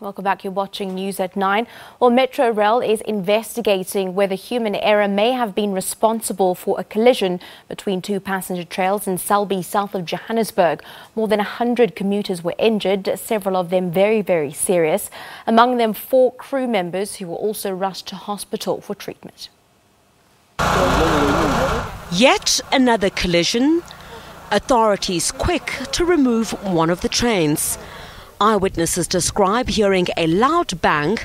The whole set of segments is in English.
Welcome back. You're watching News at 9. Well, Metrorail is investigating whether human error may have been responsible for a collision between two passenger trains in Selby, south of Johannesburg. More than 100 commuters were injured, several of them very, very serious. Among them, 4 crew members who were also rushed to hospital for treatment. Yet another collision. Authorities quick to remove one of the trains. Eyewitnesses describe hearing a loud bang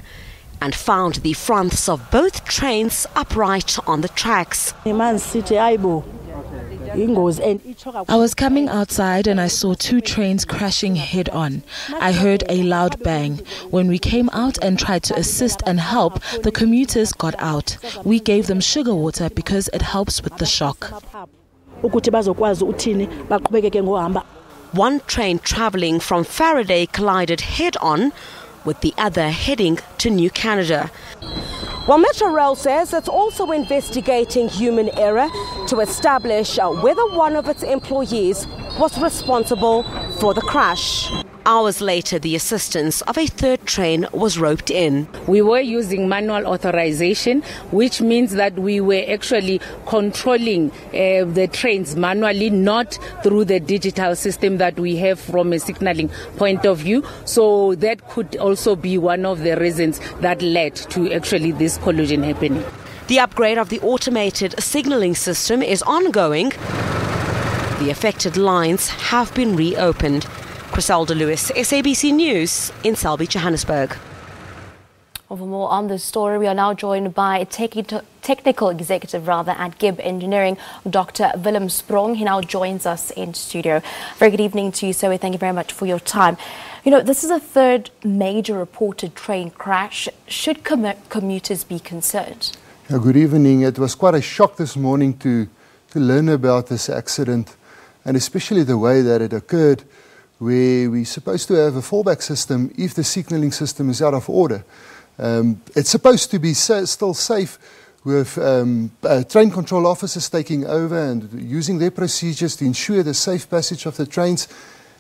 and found the fronts of both trains upright on the tracks. I was coming outside and I saw 2 trains crashing head on. I heard a loud bang. When we came out and tried to assist and help, the commuters got out. We gave them sugar water because it helps with the shock. One train travelling from Faraday collided head-on with the other heading to New Canada. Well, Metrorail says it's also investigating human error to establish whether one of its employees was responsible for the crash. Hours later, the assistance of a 3rd train was roped in. We were using manual authorization, which means that we were actually controlling the trains manually, not through the digital system that we have from a signaling point of view. So that could also be one of the reasons that led to actually this collision happening. The upgrade of the automated signaling system is ongoing. The affected lines have been reopened. Criselda Lewis, SABC News in Selby, Johannesburg. For more on this story, we are now joined by technical executive at GIBB Engineering, Dr. Willem Sprong. He now joins us in studio. Very good evening to you, sir. Thank you very much for your time. You know, this is a 3rd major reported train crash. Should commuters be concerned? Good evening. It was quite a shock this morning to learn about this accident, and especially the way that it occurred, where we're supposed to have a fallback system if the signalling system is out of order. It's supposed to be still safe with train control officers taking over and using their procedures to ensure the safe passage of the trains.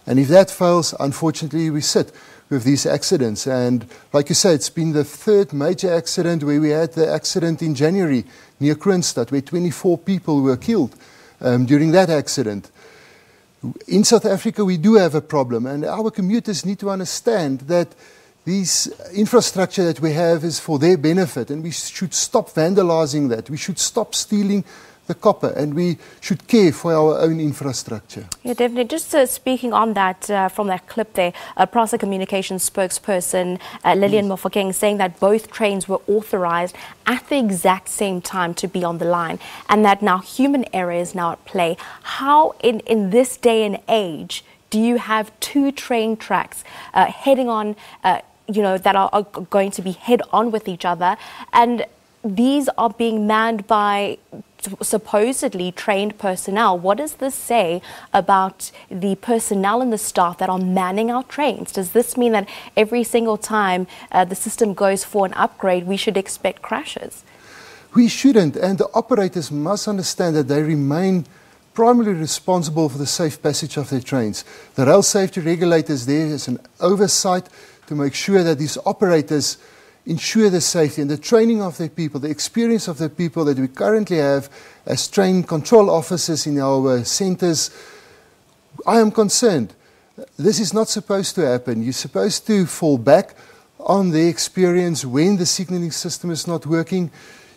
And if that fails, unfortunately, we sit with these accidents. And like you said, it's been the 3rd major accident, where we had the accident in January near Kroonstad, where 24 people were killed during that accident. In South Africa, we do have a problem, and our commuters need to understand that this infrastructure that we have is for their benefit, and we should stop vandalizing that. We should stop stealing the copper, and we should care for our own infrastructure. Yeah, definitely. Just speaking on that, from that clip there, Prasa Communications spokesperson Lillian Mofokeng saying that both trains were authorized at the exact same time to be on the line, and that now human error is now at play. How, in this day and age, do you have 2 train tracks heading on, that are going to be head-on with each other, and these are being manned by supposedly trained personnel? What does this say about the personnel and the staff that are manning our trains? Does this mean that every single time the system goes for an upgrade, we should expect crashes? We shouldn't, and the operators must understand that they remain primarily responsible for the safe passage of their trains. The rail safety regulators there is an oversight to make sure that these operators ensure the safety and the training of their people, the experience of the people that we currently have as train control officers in our centres. I am concerned. This is not supposed to happen. You're supposed to fall back on their experience when the signalling system is not working.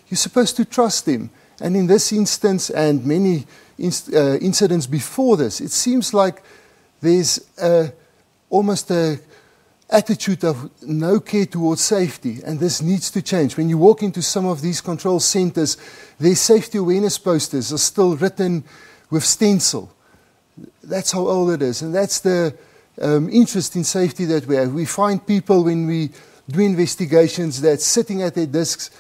You're supposed to trust them. And in this instance and many incidents before this, it seems like there's almost a attitude of no care towards safety, and this needs to change. When you walk into some of these control centres, their safety awareness posters are still written with stencil. That's how old it is, and that's the interest in safety that we have. We find people, when we do investigations, that's sitting at their desks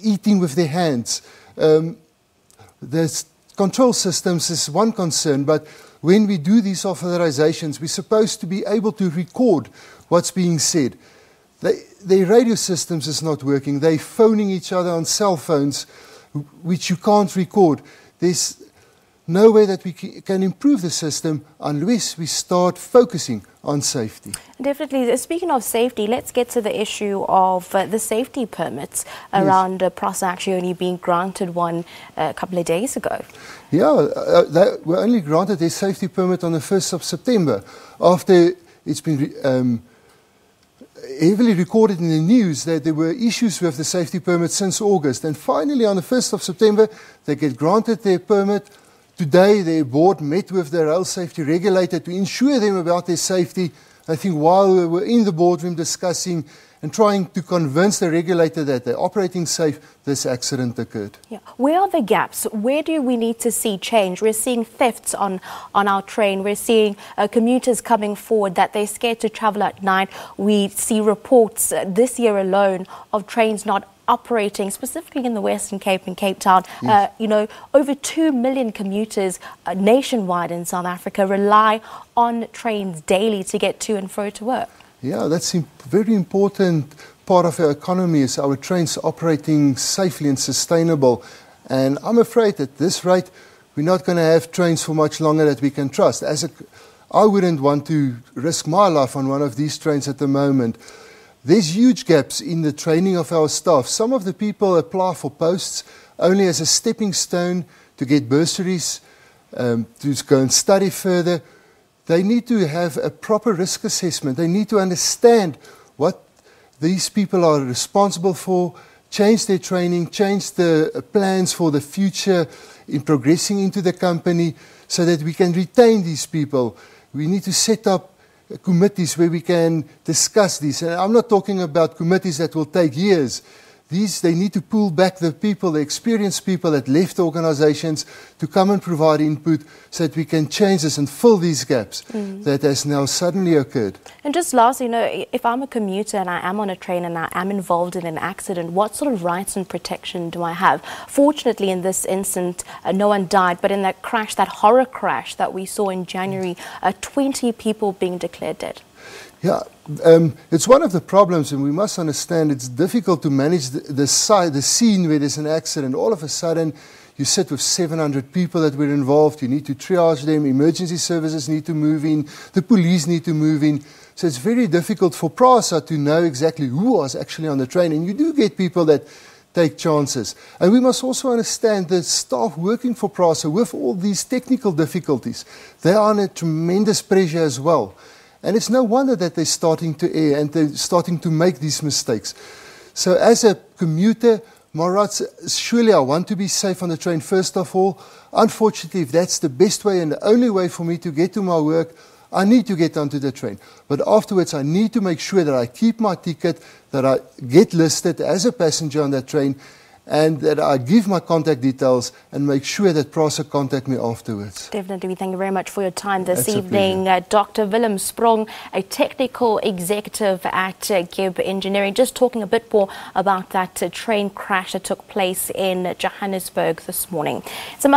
eating with their hands. The control systems is one concern, but when we do these authorizations, we're supposed to be able to record what's being said. Their radio systems is not working. They're phoning each other on cell phones, which you can't record. There's no way that we can improve the system unless we start focusing on safety. Definitely. Speaking of safety, let's get to the issue of the safety permits around PROSA actually only being granted one a couple of days ago. Yeah, they were only granted their safety permit on the 1st of September after it's been heavily recorded in the news that there were issues with the safety permit since August. And finally, on the 1st of September, they get granted their permit. Today, their board met with the rail safety regulator to ensure them about their safety. I think while we were in the boardroom discussing and trying to convince the regulator that they're operating safe, this accident occurred. Yeah. Where are the gaps? Where do we need to see change? We're seeing thefts on our train. We're seeing commuters coming forward that they're scared to travel at night. We see reports this year alone of trains not operating, specifically in the Western Cape and Cape Town. Yes. Over 2 million commuters nationwide in South Africa rely on trains daily to get to and fro to work. Yeah, that's a very important part of our economy, is our trains operating safely and sustainable. And I'm afraid at this rate, we're not going to have trains for much longer that we can trust. I wouldn't want to risk my life on one of these trains at the moment. There's huge gaps in the training of our staff. Some of the people apply for posts only as a stepping stone to get bursaries, to go and study further. They need to have a proper risk assessment. They need to understand what these people are responsible for, change their training, change the plans for the future in progressing into the company so that we can retain these people. We need to set up committees where we can discuss this. And I'm not talking about committees that will take years. They need to pull back the people, the experienced people that left the organizations to come and provide input so that we can change this and fill these gaps that has now suddenly occurred. And just lastly, if I'm a commuter and I am on a train and I am involved in an accident, what sort of rights and protection do I have? Fortunately, in this incident, no one died, but in that crash, that horror crash that we saw in January, 20 people being declared dead. Yeah, it's one of the problems, and we must understand it's difficult to manage the scene where there's an accident. All of a sudden, you sit with 700 people that were involved. You need to triage them. Emergency services need to move in. The police need to move in. So it's very difficult for PRASA to know exactly who was actually on the train. And you do get people that take chances. And we must also understand the staff working for PRASA with all these technical difficulties. They are under tremendous pressure as well. And it's no wonder that they're starting to err and they're starting to make these mistakes. So as a commuter, my rights, surely I want to be safe on the train first of all. Unfortunately, if that's the best way and the only way for me to get to my work, I need to get onto the train. But afterwards, I need to make sure that I keep my ticket, that I get listed as a passenger on that train, and that I give my contact details and make sure that PRASA contact me afterwards. Definitely. Thank you very much for your time this That's evening. Dr. Willem Sprong, a technical executive at GIBB Engineering, just talking a bit more about that train crash that took place in Johannesburg this morning. Some